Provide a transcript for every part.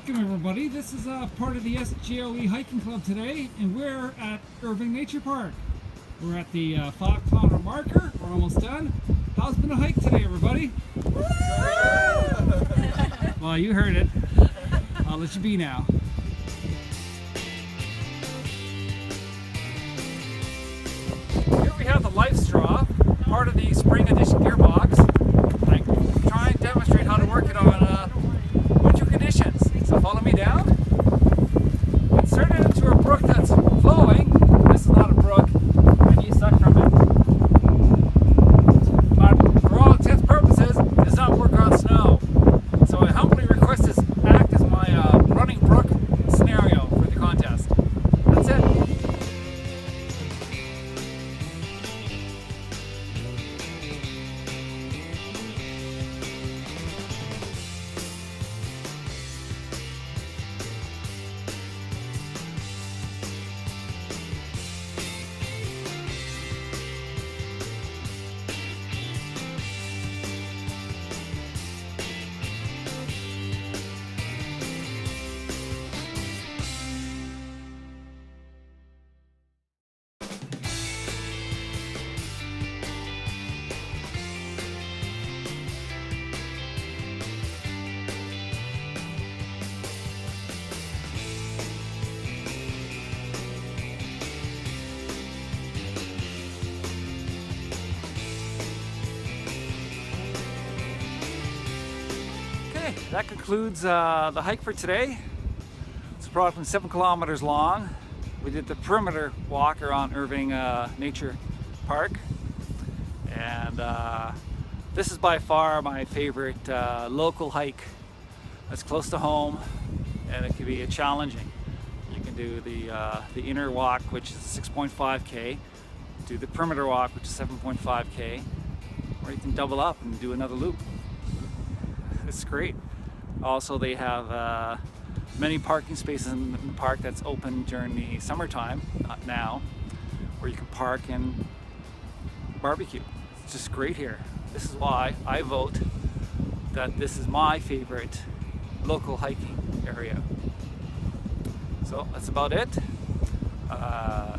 Welcome everybody. This is part of the SGOE Hiking Club today, and we're at Irving Nature Park. We're at the 5-kilometer marker. We're almost done. How's been a hike today, everybody? Well, you heard it. I'll let you be now. Here we have the Life Straw, part of the Spring Edition gearbox. I try and demonstrate how to work it on winter conditions. So follow me down. Insert it into a brook that's flowing. This is not a brook, and you suck from it. But for all intents and purposes, it does not work on snow. So I humbly request this act as my running brook scenario for the contest. That's it. That concludes the hike for today. It's approximately 7 kilometers long. We did the perimeter walk around Irving Nature Park, and this is by far my favorite local hike. It's close to home, and it can be challenging. You can do the inner walk, which is 6.5k, do the perimeter walk, which is 7.5k, or you can double up and do another loop. It's great. Also, they have many parking spaces in the park that's open during the summertime, not now, where you can park and barbecue. It's just great here. This is why I vote that this is my favorite local hiking area. So that's about it.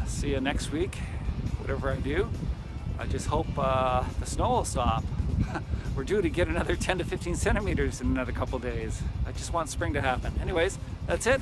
See you next week, whatever I do. I just hope the snow will stop. We're due to get another 10 to 15 centimeters in another couple days. I just want spring to happen. Anyways, that's it.